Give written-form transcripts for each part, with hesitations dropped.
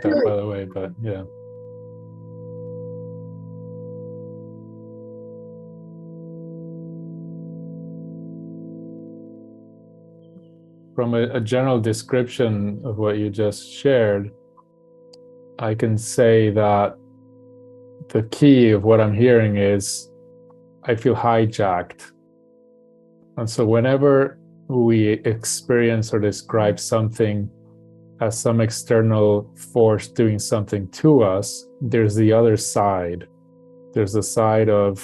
that, by the way, but yeah. From a general description of what you just shared, I can say that the key of what I'm hearing is I feel hijacked. And so whenever we experience or describe something as some external force doing something to us, there's the other side. There's the side of,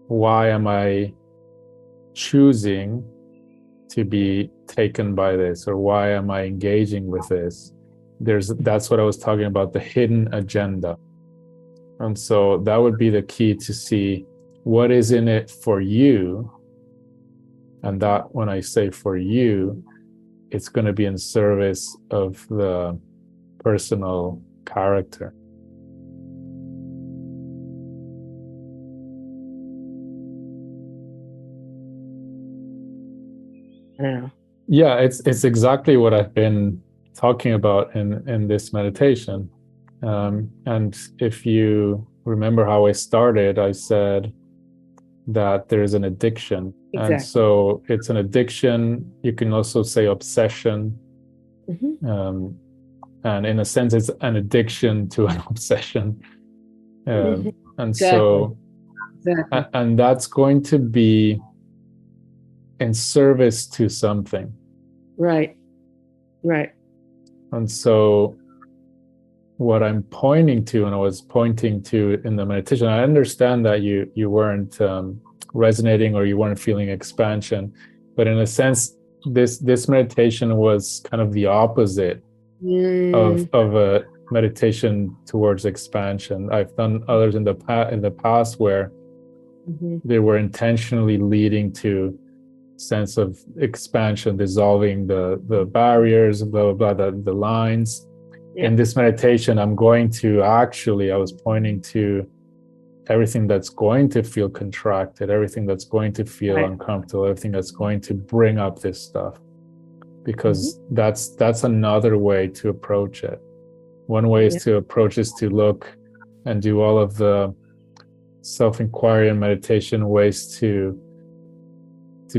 why am I choosing to be taken by this, or why am I engaging with this? That's what I was talking about, the hidden agenda. And so that would be the key, to see what is in it for you. And that, when I say for you, it's going to be in service of the personal character. Yeah, it's exactly what I've been talking about in this meditation. And if you remember how I started, I said that there's an addiction. Exactly. And so it's an addiction. You can also say obsession. And in a sense, it's an addiction to an obsession. And so, and that's going to be in service to something. Right. And so what I'm pointing to, and I was pointing to in the meditation, I understand that you weren't resonating, or you weren't feeling expansion, but in a sense, this meditation was kind of the opposite of a meditation towards expansion. I've done others in the past where they were intentionally leading to sense of expansion, dissolving the barriers, blah blah blah, the lines. In this meditation, I'm going to I was pointing to everything that's going to feel contracted, everything that's going to feel uncomfortable, everything that's going to bring up this stuff, because that's another way to approach it. One way is to approach is to look and do all of the self-inquiry and meditation ways to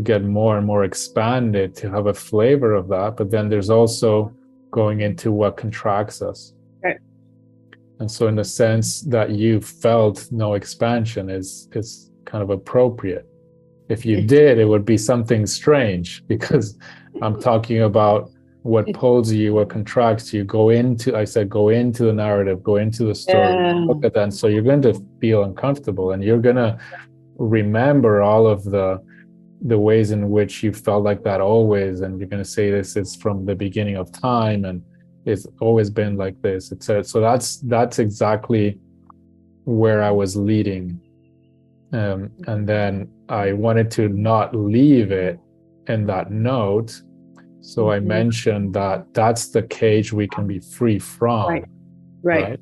get more and more expanded, to have a flavor of that. But then there's also going into what contracts us. Right. And so in the sense that you felt no expansion is kind of appropriate. If you did, it would be something strange, because I'm talking about what pulls you, what contracts you. I said, go into the narrative, go into the story, look at that. And so you're going to feel uncomfortable, and you're going to remember all of the ways in which you felt like that always, and you're going to say this is from the beginning of time, and it's always been like this, etc. So that's exactly where I was leading, and then I wanted to not leave it in that note, so I mentioned that that's the cage we can be free from, right?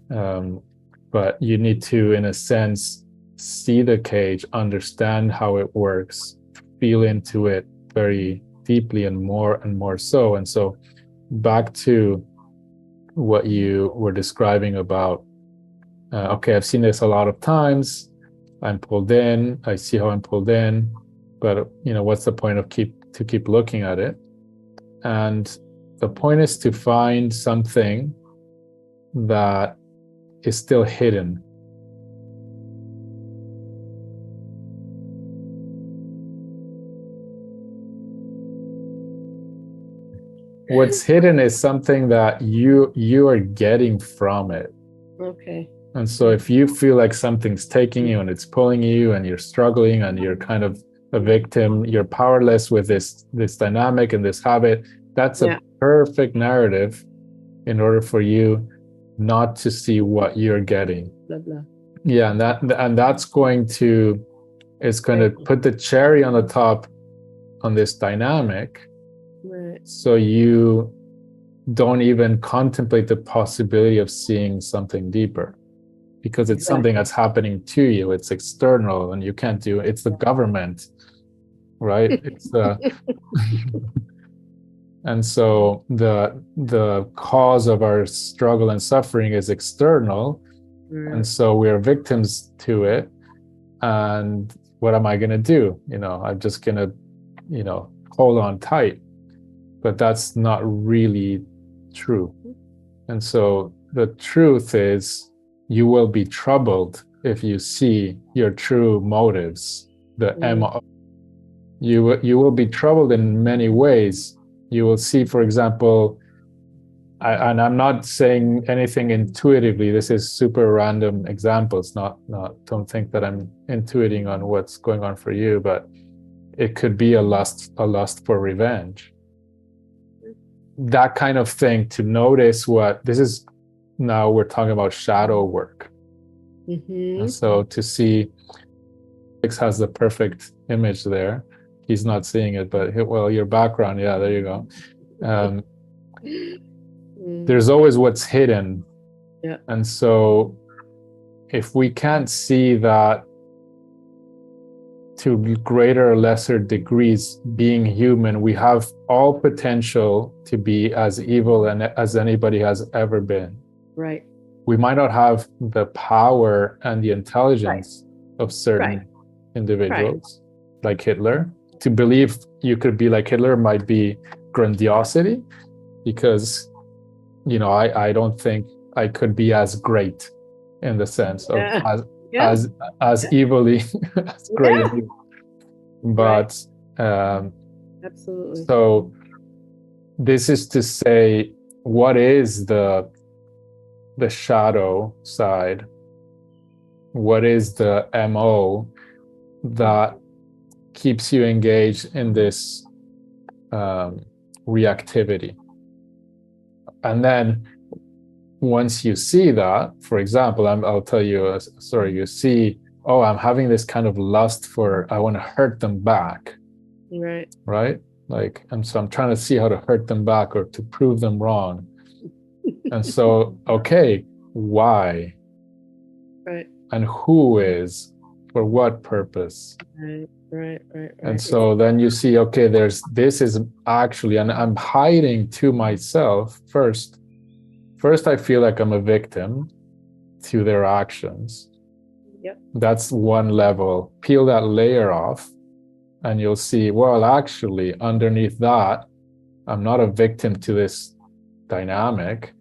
But you need to, in a sense, see the cage, understand how it works, feel into it very deeply and more so. And so back to what you were describing about, okay, I've seen this a lot of times, I'm pulled in, I see how I'm pulled in, but what's the point of keep looking at it? And the point is to find something that is still hidden. What's hidden is something that you are getting from it. Okay. And so if you feel like something's taking you and it's pulling you, and you're struggling and you're kind of a victim, you're powerless with this dynamic and this habit, that's a perfect narrative in order for you not to see what you're getting. Blah, blah. Yeah, and that's going to put the cherry on the top on this dynamic. Right. So you don't even contemplate the possibility of seeing something deeper, because it's something that's happening to you. It's external, and you can't do it. It's the government, right? It's And so the cause of our struggle and suffering is external, and so we're victims to it. And what am I going to do? I'm just going to hold on tight. But that's not really true. And so the truth is, you will be troubled if you see your true motives, the MO. You will be troubled in many ways. You will see, for example, and I'm not saying anything intuitively. This is super random examples. Don't think that I'm intuiting on what's going on for you, but it could be a lust for revenge. That kind of thing, to notice what this is. Now we're talking about shadow work. And so to see, Alex has the perfect image there. He's not seeing it, but well, your background, yeah, there you go. There's always what's hidden. Yeah. And so if we can't see that to greater or lesser degrees, being human, we have all potential to be as evil and as anybody has ever been. Right. We might not have the power and the intelligence of certain individuals, like Hitler. To believe you could be like Hitler might be grandiosity, because I don't think I could be as great in the sense of as evilly as great as evil. But absolutely. So this is to say, what is the shadow side? What is the MO that keeps you engaged in this reactivity? And then once you see that, for example, I'll tell you a story. You see, I'm having this kind of lust for, I want to hurt them back. Right? Like, and so I'm trying to see how to hurt them back or to prove them wrong. And so, okay, why? Right. And who is, for what purpose? Right. And so then you see, okay, this is actually, and I'm hiding to myself first. First, I feel like I'm a victim to their actions. Yep. That's one level. Peel that layer off, and you'll see, well, actually, underneath that, I'm not a victim to this dynamic.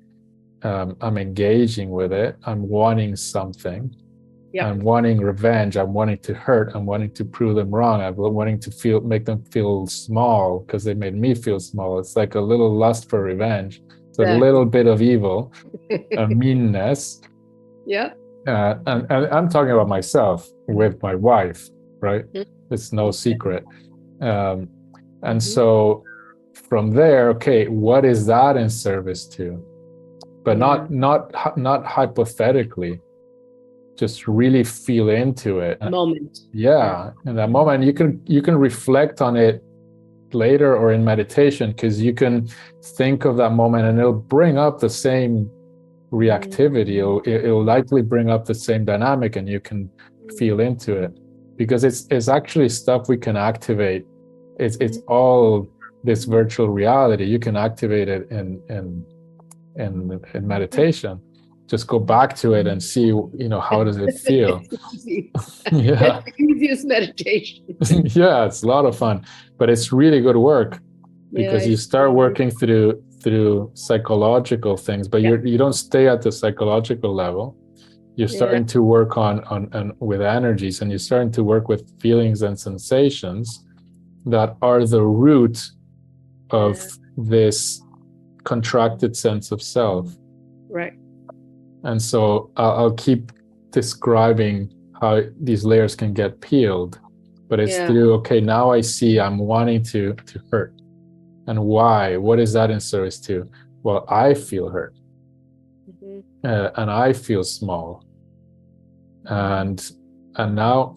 I'm engaging with it. I'm wanting something. Yep. I'm wanting revenge. I'm wanting to hurt. I'm wanting to prove them wrong. I'm wanting to make them feel small because they made me feel small. It's like a little lust for revenge. It's a little bit of evil, a meanness. Yeah. And I'm talking about myself with my wife, right? It's no secret. And so from there, okay, what is that in service to? But not hypothetically. Just really feel into it. Moment. Yeah, in that moment, you can reflect on it later or in meditation, because you can think of that moment and it'll bring up the same reactivity. It'll likely bring up the same dynamic, and you can feel into it, because it's actually stuff we can activate. It's all this virtual reality. You can activate it in meditation. Just go back to it and see, how does it feel? Yeah. That's the easiest meditation. Yeah, it's a lot of fun, but it's really good work, because you start working through psychological things, but you don't stay at the psychological level. You're starting to work on with energies, and you're starting to work with feelings and sensations that are the root of this contracted sense of self. Right. And so I'll keep describing how these layers can get peeled, but it's through, okay, now I see I'm wanting to hurt. And why? What is that in service to? Well, I feel hurt. And I feel small. And now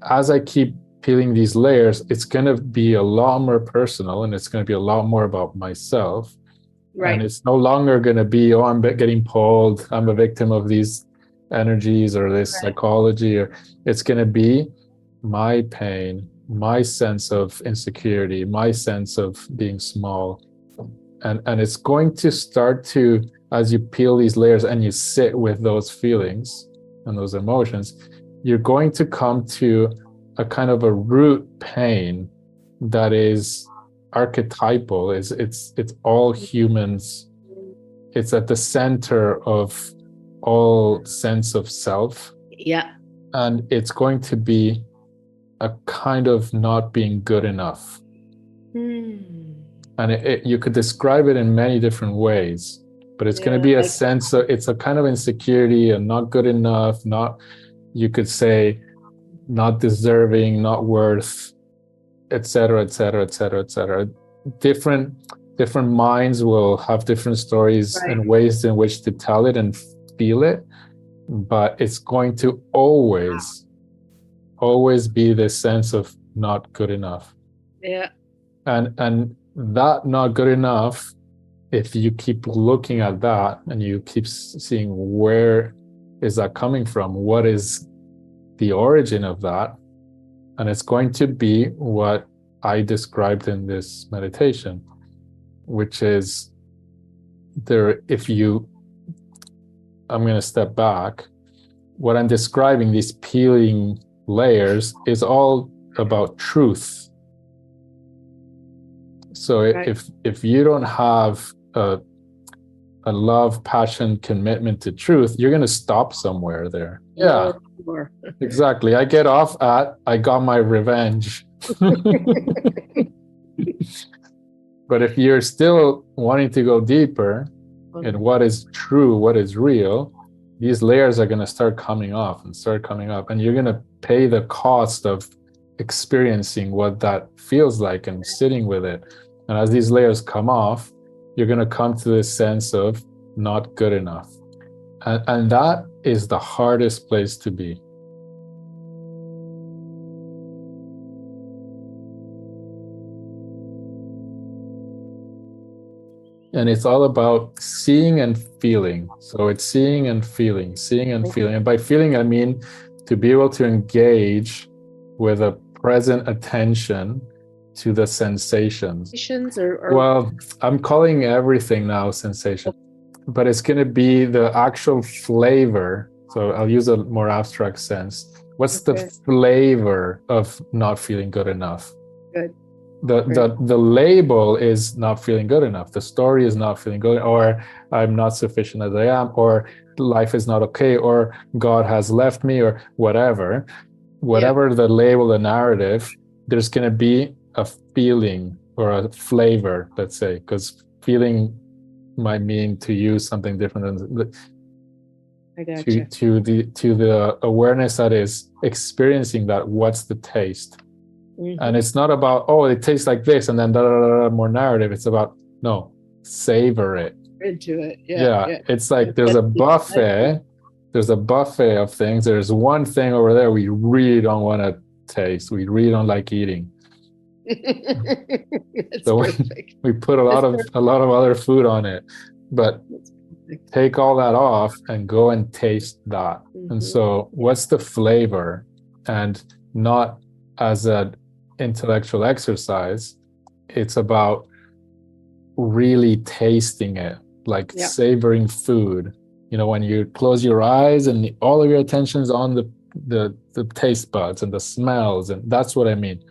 as I keep peeling these layers, it's going to be a lot more personal, and it's going to be a lot more about myself. Right. And it's no longer going to be, I'm getting pulled, I'm a victim of these energies or this psychology. Or it's going to be my pain, my sense of insecurity, my sense of being small. And it's going to start to, as you peel these layers and you sit with those feelings and those emotions, you're going to come to a kind of a root pain that is archetypal. It's all humans. It's at the center of all sense of self. Yeah. And it's going to be a kind of not being good enough. And you could describe it in many different ways, but it's going to be a sense of, it's a kind of insecurity and not good enough, not, you could say, not deserving, not worth, etc., etc., etc., etc. Different minds will have different stories and ways in which to tell it and feel it, but it's going to always be this sense of not good enough. Yeah. And that not good enough, if you keep looking at that and you keep seeing where is that coming from, what is the origin of that, and it's going to be what I described in this meditation, which is there, I'm going to step back. What I'm describing, these peeling layers, is all about truth. So if you don't have a love, passion, commitment to truth, you're going to stop somewhere there. Yeah, exactly. I get off at, I got my revenge. But if you're still wanting to go deeper in what is true, what is real, these layers are going to start coming off and start coming up, and you're going to pay the cost of experiencing what that feels like and sitting with it. And as these layers come off, you're going to come to this sense of not good enough. And that is the hardest place to be. And it's all about seeing and feeling. So it's seeing and feeling, seeing and feeling. And by feeling, I mean to be able to engage with a present attention to the sensations. Well, I'm calling everything now sensation, but it's going to be the actual flavor. So I'll use a more abstract sense. What's the flavor of not feeling good enough? Good. The label is not feeling good enough. The story is not feeling good, or I'm not sufficient as I am, or life is not okay, or God has left me, or whatever the label, the narrative, there's going to be a feeling or a flavor, let's say, because feeling might mean to use something different than to the awareness that is experiencing that. What's the taste? And it's not about, oh, it tastes like this and then more narrative. It's about, no, savor it. Into it. It's like there's a buffet. There's a buffet of things. There's one thing over there we really don't want to taste. We really don't like eating. So we put a lot of other food on it, but take all that off and go and taste that. And so what's the flavor? And not as an intellectual exercise, it's about really tasting it, like savoring food. You know, when you close your eyes and all of your attention is on the taste buds and the smells, and that's what I mean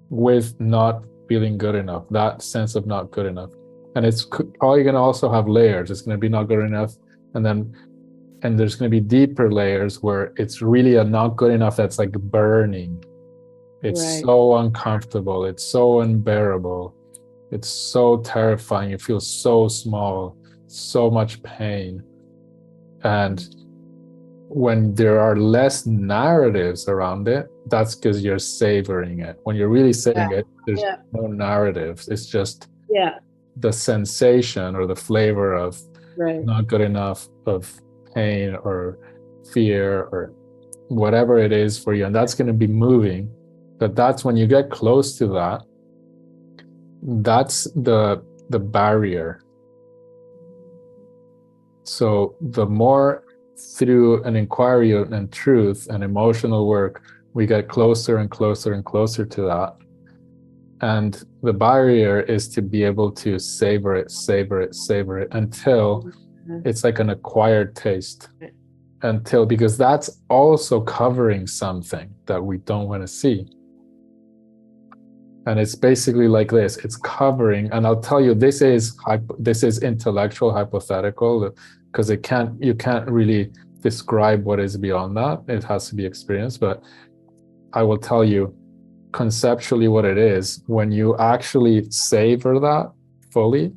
with not feeling good enough, that sense of not good enough. And it's probably going to also have layers. It's going to be not good enough, and there's going to be deeper layers where it's really a not good enough that's like burning. It's so uncomfortable. It's so unbearable. It's so terrifying. You feel so small, so much pain. And when there are less narratives around it, that's because you're savoring it. When you're really savoring it, there's no narratives. It's just the sensation or the flavor of not good enough, of pain or fear or whatever it is for you. And that's going to be moving. But that's when you get close to that, that's the barrier. So the more through an inquiry and truth and emotional work, we get closer and closer and closer to that. And the barrier is to be able to savor it until it's like an acquired taste. Because that's also covering something that we don't want to see. And it's basically like this, it's covering, and I'll tell you, this is intellectual, hypothetical, because you can't really describe what is beyond that. It has to be experienced. But I will tell you conceptually what it is. When you actually savor that fully,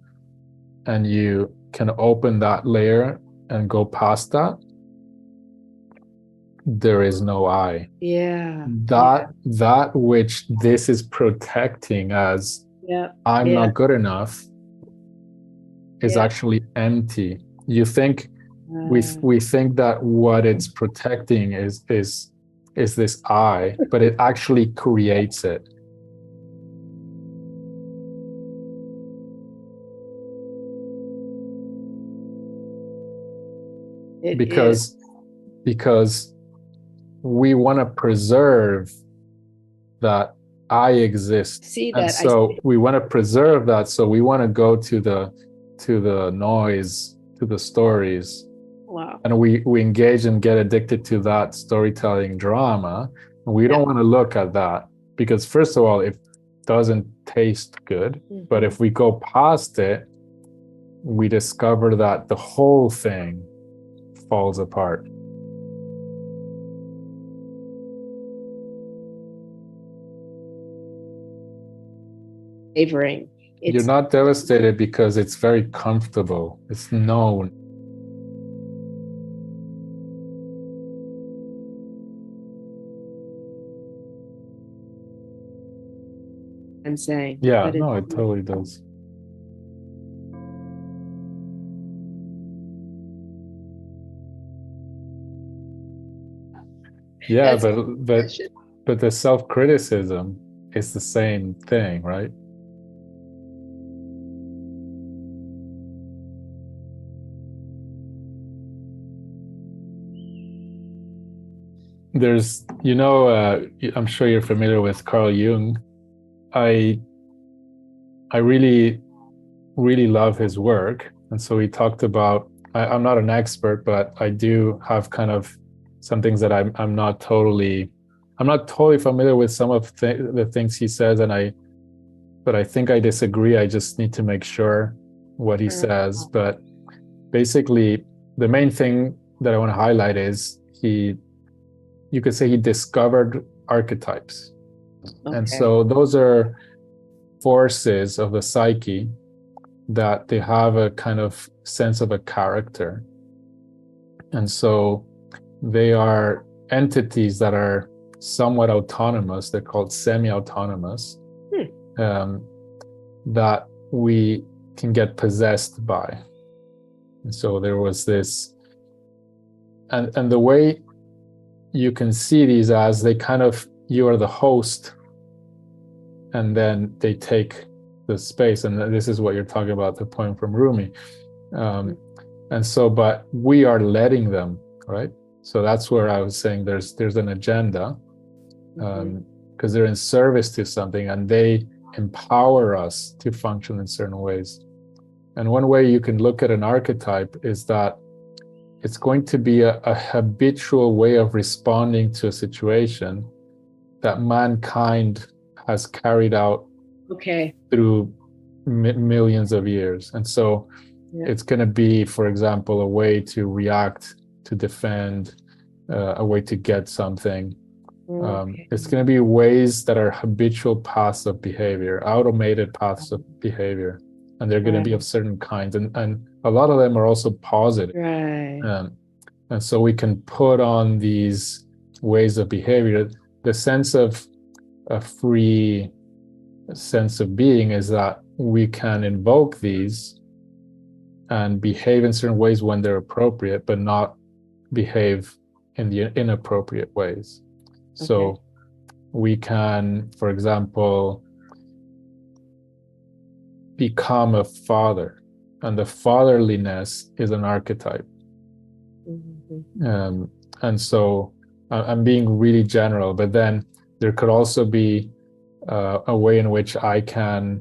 and you can open that layer and go past that, there is no I. Yeah. That which this is protecting as I'm not good enough is actually empty. You think we think that what it's protecting is this I, but it actually creates it. Because we want to preserve that I exist. See that, and so we want to preserve that. So we want to go to the noise, to the stories. Wow. And we engage and get addicted to that storytelling drama. And we don't want to look at that, because first of all, it doesn't taste good. But if we go past it, we discover that the whole thing falls apart. Savoring. You're not devastated because it's very comfortable. It's known. I'm saying. Yeah, no, it totally does. Yeah, but the self-criticism is the same thing, right? There's, I'm sure you're familiar with Carl Jung. I really, really love his work. And so he talked about, I'm not an expert, but I do have kind of some things that I'm not totally familiar with some of the things he says, but I think I disagree. I just need to make sure what he says. But basically, the main thing that I want to highlight is you could say he discovered archetypes. Okay. And so those are forces of the psyche that they have a kind of sense of a character. And so they are entities that are somewhat autonomous. They're called semi-autonomous, that we can get possessed by. And so there was this, and the way you can see these as they kind of, you are the host, and then they take the space. And this is what you're talking about, the poem from Rumi. And so, but we are letting them, right? So that's where I was saying there's an agenda, because they're in service to something, and they empower us to function in certain ways. And one way you can look at an archetype is that it's going to be a habitual way of responding to a situation that mankind has carried out through millions of years. And so it's going to be, for example, a way to react, to defend, a way to get something. It's going to be ways that are habitual paths of behavior, automated paths of behavior. And they're going to be of certain kinds. And a lot of them are also positive. Right. And so we can put on these ways of behavior. The sense of a free sense of being is that we can invoke these and behave in certain ways when they're appropriate, but not behave in the inappropriate ways. So we can, for example, become a father, and the fatherliness is an archetype. And so I'm being really general, but then there could also be a way in which I can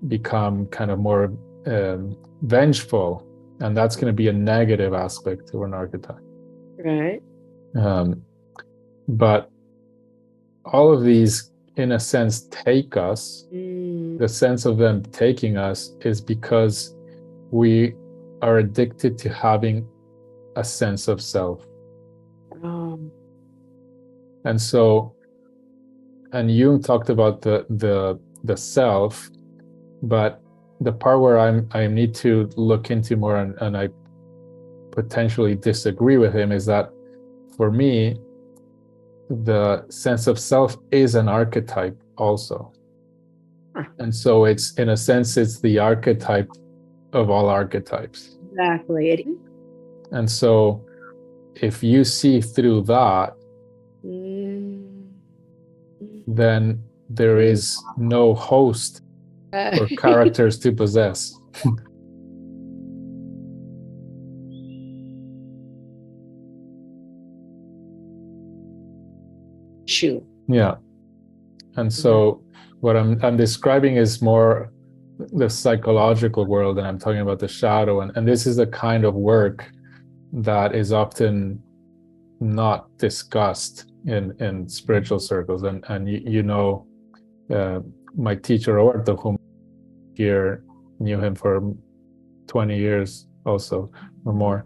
become kind of more vengeful, and that's going to be a negative aspect of an archetype. Right. But all of these, in a sense, take us. The sense of them taking us is because we are addicted to having a sense of self. And so, and Jung talked about the self, but the part where I need to look into more, and I potentially disagree with him, is that for me, the sense of self is an archetype also. And so it's, in a sense, it's the archetype of all archetypes. Exactly. And so if you see through that, then there is no host or characters to possess. Yeah. And so what I'm describing is more the psychological world, and I'm talking about the shadow, and this is the kind of work that is often not discussed in spiritual circles. And you know, my teacher Roberto, whom here knew him for 20 years also or more,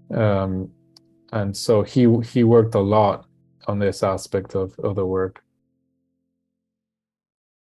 and so he worked a lot on this aspect of the work.